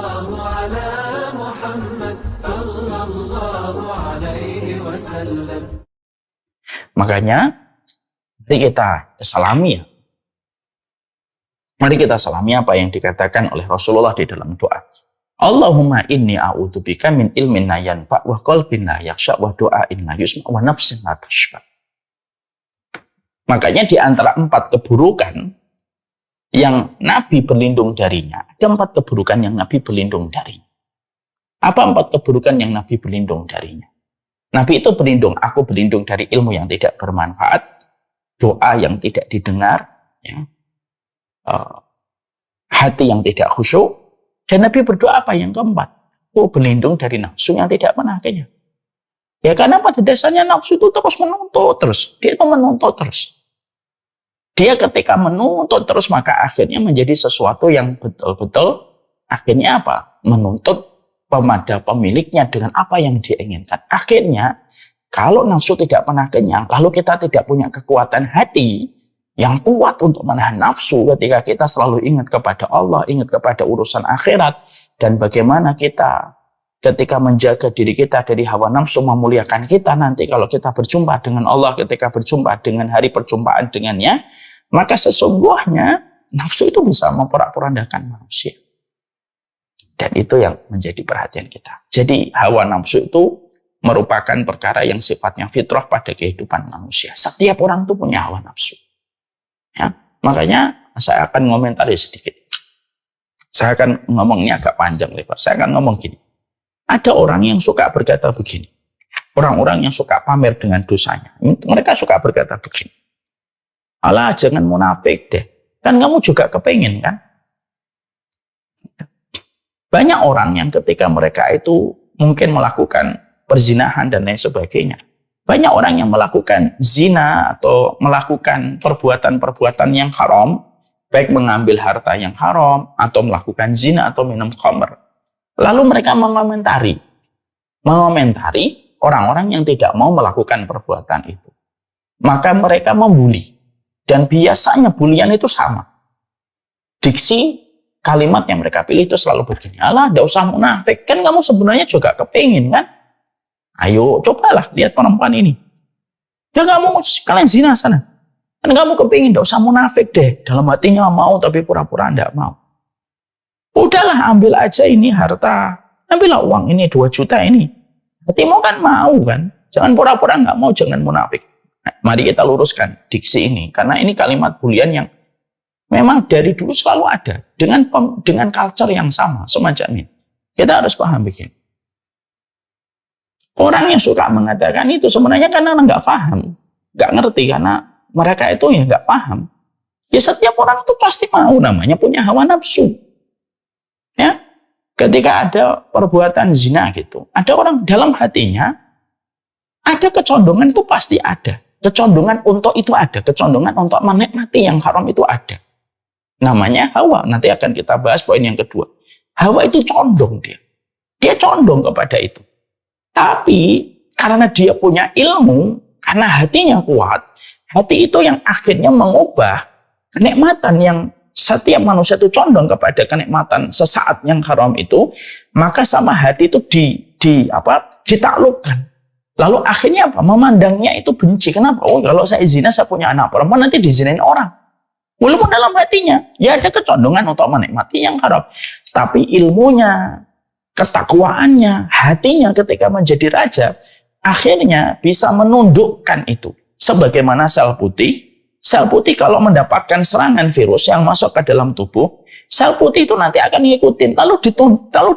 Sallallahu ala Muhammad sallallahu alaihi wasallam. Makanya mari kita salami ya. Mari kita salami apa yang dikatakan oleh Rasulullah di dalam doa. Allahumma inni a'udzubika min ilmin la yanfa' wa qalbin la yakhsha wa du'ain la yusma' wa nafsin la tashba. Makanya di antara 4 keburukan yang Nabi berlindung darinya, ada 4 keburukan yang Nabi berlindung darinya. Apa 4 keburukan yang Nabi berlindung darinya? Nabi itu berlindung, aku berlindung dari ilmu yang tidak bermanfaat, doa yang tidak didengar, ya, hati yang tidak khusyuk, dan Nabi berdoa apa yang keempat? Aku berlindung dari nafsu yang tidak pernah kenyang. Ya karena pada dasarnya nafsu itu terus menuntut terus, dia itu menuntut terus. Dia ketika menuntut terus maka akhirnya menjadi sesuatu yang betul-betul akhirnya apa? Menuntut pada pemiliknya dengan apa yang dia inginkan. Akhirnya kalau nafsu tidak pernah kenyang, lalu kita tidak punya kekuatan hati yang kuat untuk menahan nafsu ketika kita selalu ingat kepada Allah, ingat kepada urusan akhirat, dan bagaimana kita ketika menjaga diri kita dari hawa nafsu memuliakan kita nanti kalau kita berjumpa dengan Allah, ketika berjumpa dengan hari perjumpaan dengannya, maka sesungguhnya nafsu itu bisa memporak-porandakan manusia. Dan itu yang menjadi perhatian kita. Jadi hawa nafsu itu merupakan perkara yang sifatnya fitrah pada kehidupan manusia. Setiap orang itu punya hawa nafsu. Ya, makanya saya akan ngomentari sedikit. Saya akan ngomongnya agak panjang lebar. Saya akan ngomong gini. Ada orang yang suka berkata begini. Orang-orang yang suka pamer dengan dosanya. Mereka suka berkata begini. Alah, jangan munafik deh. Kan kamu juga kepengen kan? Banyak orang yang ketika mereka itu mungkin melakukan perzinahan dan lain sebagainya. Banyak orang yang melakukan zina atau melakukan perbuatan-perbuatan yang haram, baik mengambil harta yang haram, atau melakukan zina atau minum khamr. Lalu mereka mengomentari orang-orang yang tidak mau melakukan perbuatan itu. Maka mereka membuli. Dan biasanya bulian itu sama. Diksi kalimat yang mereka pilih itu selalu begini. Alah, tidak usah munafik. Kan kamu sebenarnya juga kepingin kan? Ayo, cobalah lihat perempuan ini. Ya kamu kalian zina sana. Kan kamu kepingin, tidak usah munafik deh. Dalam hatinya mau, tapi pura-pura tidak mau. Udahlah, ambil aja ini harta. Ambillah uang ini, 2 juta ini. Hatimu kan mau kan? Jangan pura-pura nggak mau, jangan munafik. Nah, mari kita luruskan diksi ini. Karena ini kalimat bulian yang memang dari dulu selalu ada. Dengan culture yang sama, semacam ini. Kita harus paham begini. Orang yang suka mengatakan itu sebenarnya karena nggak paham. Nggak ngerti karena mereka itu ya nggak paham. Ya setiap orang itu pasti mau, namanya punya hawa nafsu. Ya, ketika ada perbuatan zina gitu, ada orang dalam hatinya, ada kecondongan itu pasti ada. Kecondongan untuk itu ada, kecondongan untuk menikmati yang haram itu ada. Namanya hawa, nanti akan kita bahas poin yang kedua. Hawa itu condong dia. Dia condong kepada itu. Tapi karena dia punya ilmu, karena hatinya kuat, hati itu yang akhirnya mengubah kenikmatan yang setiap manusia itu condong kepada kenikmatan sesaat yang haram itu, maka sama hati itu ditaklukkan. Lalu akhirnya apa? Memandangnya itu benci. Kenapa? Oh, kalau saya zina, saya punya anak perempuan, nanti dizinain orang. Walaupun dalam hatinya, ya ada kecondongan untuk menikmati yang haram. Tapi ilmunya, ketakwaannya, hatinya ketika menjadi raja, akhirnya bisa menundukkan itu. Sebagaimana sel putih. Sel putih kalau mendapatkan serangan virus yang masuk ke dalam tubuh, sel putih itu nanti akan ngikutin, lalu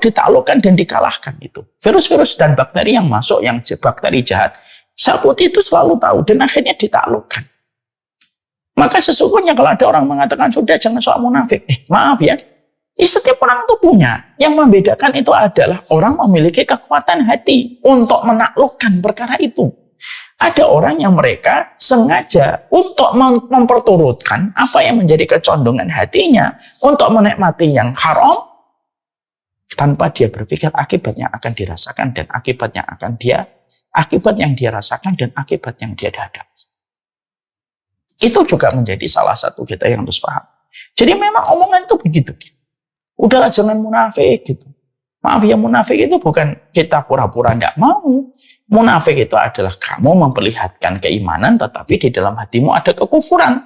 ditaklukkan dan dikalahkan itu. Virus-virus dan bakteri yang masuk, yang bakteri jahat, sel putih itu selalu tahu dan akhirnya ditaklukkan. Maka sesungguhnya kalau ada orang mengatakan, sudah jangan soal munafik. Maaf ya, setiap orang itu punya. Yang membedakan itu adalah orang memiliki kekuatan hati untuk menaklukkan perkara itu. Ada orang yang mereka sengaja untuk memperturutkan apa yang menjadi kecondongan hatinya untuk menikmati yang haram tanpa dia berpikir akibat yang akan dirasakan dan akibat yang dia rasakan dan akibat yang dia hadapi. Itu juga menjadi salah satu kita yang harus paham. Jadi memang omongan itu begitu. Udahlah jangan munafik gitu. Maaf ya, munafik itu bukan kita pura-pura tidak mau. Munafik itu adalah kamu memperlihatkan keimanan tetapi di dalam hatimu ada kekufuran.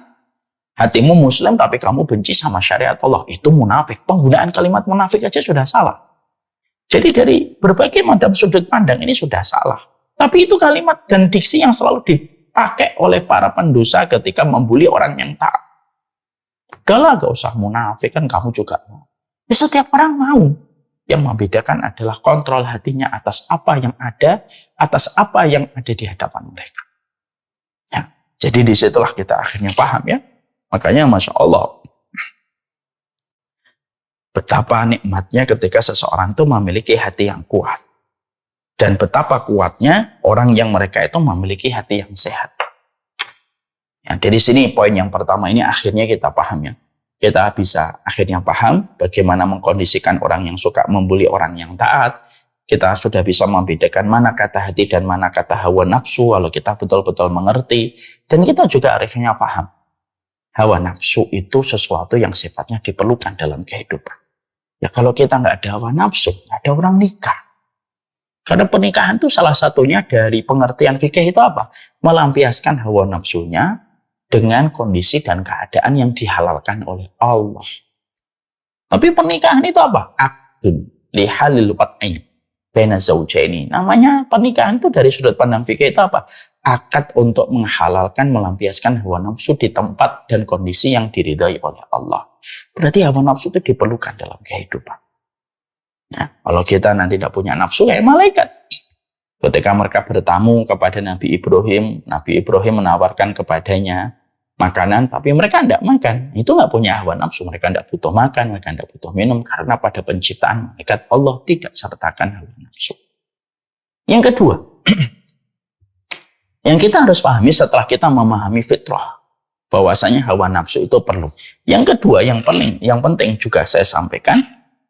Hatimu muslim tapi kamu benci sama syariat Allah. Itu munafik. Penggunaan kalimat munafik aja sudah salah. Jadi dari berbagai macam sudut pandang ini sudah salah. Tapi itu kalimat dan diksi yang selalu dipakai oleh para pendosa ketika membuli orang yang taat. Udahlah, gak usah munafik, kan kamu juga mau. Ya, setiap orang mau. Yang membedakan adalah kontrol hatinya atas apa yang ada, atas apa yang ada di hadapan mereka. Ya, jadi disitulah kita akhirnya paham ya. Makanya Masya Allah, betapa nikmatnya ketika seseorang itu memiliki hati yang kuat. Dan betapa kuatnya orang yang mereka itu memiliki hati yang sehat. Ya, dari sini poin yang pertama ini akhirnya kita paham ya. Kita bisa akhirnya paham bagaimana mengkondisikan orang yang suka membuli orang yang taat. Kita sudah bisa membedakan mana kata hati dan mana kata hawa nafsu, kalau kita betul-betul mengerti. Dan kita juga akhirnya paham. Hawa nafsu itu sesuatu yang sifatnya diperlukan dalam kehidupan. Ya kalau kita nggak ada hawa nafsu, nggak ada orang nikah. Karena pernikahan itu salah satunya dari pengertian fikih itu apa? Melampiaskan hawa nafsunya dengan kondisi dan keadaan yang dihalalkan oleh Allah. Tapi pernikahan itu apa? Aqdun lihalil wat'ain baina zawjaini. Namanya pernikahan itu dari sudut pandang fikih itu apa? Akad untuk menghalalkan, melampiaskan hawa nafsu di tempat dan kondisi yang diridhai oleh Allah. Berarti hawa nafsu itu diperlukan dalam kehidupan. Nah, kalau kita nanti tidak punya nafsu kayak malaikat. Ketika mereka bertamu kepada Nabi Ibrahim menawarkan kepadanya makanan, tapi mereka tidak makan. Itu nggak punya hawa nafsu. Mereka tidak butuh makan, mereka tidak butuh minum, karena pada penciptaan malaikat Allah tidak sertakan hawa nafsu. Yang kedua, yang kita harus pahami setelah kita memahami fitrah, bahwasanya hawa nafsu itu perlu. Yang kedua, yang penting juga saya sampaikan,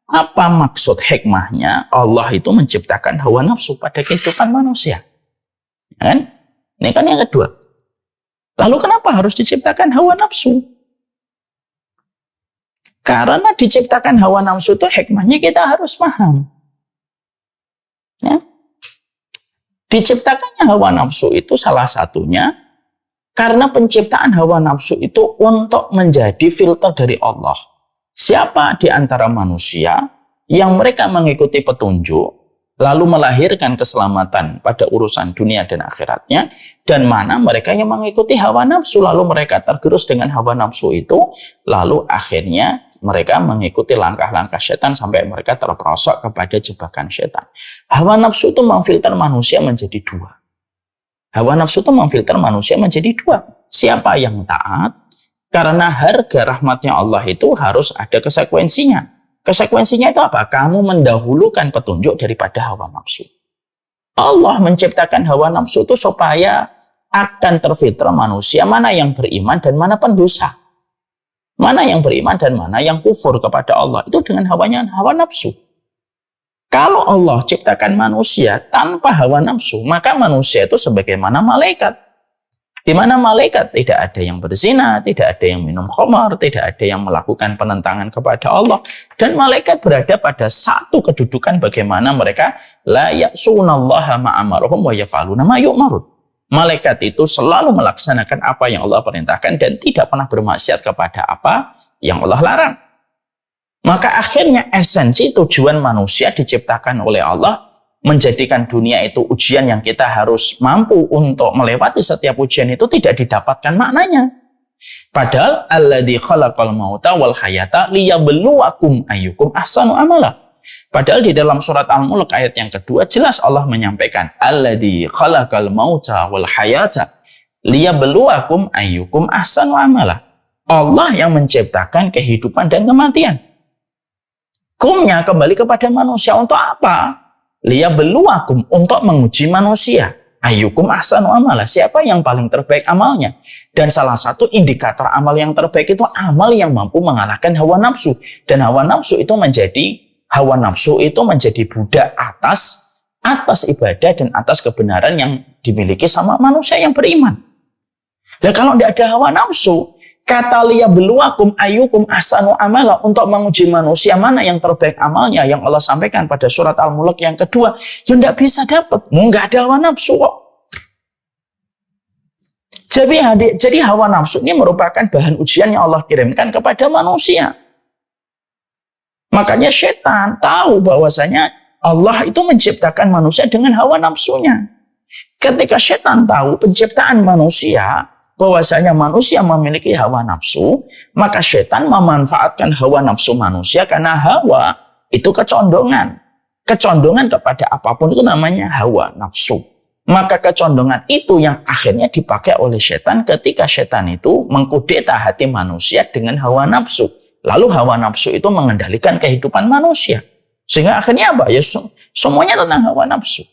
apa maksud hikmahnya Allah itu menciptakan hawa nafsu pada kehidupan manusia? Ya kan? Ini kan yang kedua. Lalu kenapa harus diciptakan hawa nafsu? Karena diciptakan hawa nafsu itu hikmahnya kita harus paham. Ya. Diciptakannya hawa nafsu itu salah satunya karena penciptaan hawa nafsu itu untuk menjadi filter dari Allah. Siapa di antara manusia yang mereka mengikuti petunjuk lalu melahirkan keselamatan pada urusan dunia dan akhiratnya, dan mana mereka yang mengikuti hawa nafsu lalu mereka tergerus dengan hawa nafsu itu, lalu akhirnya mereka mengikuti langkah-langkah setan sampai mereka terperosok kepada jebakan setan. Hawa nafsu itu memfilter manusia menjadi dua. Hawa nafsu itu memfilter manusia menjadi dua. Siapa yang taat? Karena harga rahmatnya Allah itu harus ada konsekuensinya. Konsekuensinya itu apa? Kamu mendahulukan petunjuk daripada hawa nafsu. Allah menciptakan hawa nafsu itu supaya akan terfilter manusia mana yang beriman dan mana pendosa. Mana yang beriman dan mana yang kufur kepada Allah. Itu dengan hawa nafsu. Kalau Allah ciptakan manusia tanpa hawa nafsu, maka manusia itu sebagaimana malaikat. Di mana malaikat tidak ada yang berzina, tidak ada yang minum khamar, tidak ada yang melakukan penentangan kepada Allah. Dan malaikat berada pada satu kedudukan bagaimana mereka la ya'sunallaha ma'amarahum wa yaf'aluna ma yu'marun. Malaikat itu selalu melaksanakan apa yang Allah perintahkan dan tidak pernah bermaksiat kepada apa yang Allah larang. Maka akhirnya esensi tujuan manusia diciptakan oleh Allah menjadikan dunia itu ujian yang kita harus mampu untuk melewati setiap ujian itu tidak didapatkan maknanya. Padahal alladzi khalaqal mauta wal hayata liyabluwakum ayyukum ahsanu amala. Padahal di dalam surat Al-Mulk ayat yang kedua jelas Allah menyampaikan alladzi khalaqal mauta wal hayata liyabluwakum ayyukum ahsanu amala. Allah yang menciptakan kehidupan dan kematian. Hukumnya kembali kepada manusia untuk apa? Liyabluwakum, untuk menguji manusia. Ayyukum ahsanu amala, siapa yang paling terbaik amalnya. Dan salah satu indikator amal yang terbaik itu amal yang mampu mengalahkan hawa nafsu. Dan hawa nafsu itu menjadi budak atas ibadah dan atas kebenaran yang dimiliki sama manusia yang beriman. Dan kalau tidak ada hawa nafsu, Kata liyabluwakum ayyukum ahsanu amala, untuk menguji manusia mana yang terbaik amalnya, yang Allah sampaikan pada surat Al-Mulk yang kedua. Ya enggak bisa dapat, enggak ada hawa nafsu kok. Jadi hawa nafsu ini merupakan bahan ujian yang Allah kirimkan kepada manusia. Makanya setan tahu bahwasanya Allah itu menciptakan manusia dengan hawa nafsunya. Ketika setan tahu penciptaan manusia, bahwasanya manusia memiliki hawa nafsu, maka setan memanfaatkan hawa nafsu manusia, karena hawa itu kecondongan. Kecondongan kepada apapun itu namanya hawa nafsu. Maka kecondongan itu yang akhirnya dipakai oleh setan ketika setan itu mengkudeta hati manusia dengan hawa nafsu. Lalu hawa nafsu itu mengendalikan kehidupan manusia. Sehingga akhirnya apa? Ya semuanya tentang hawa nafsu.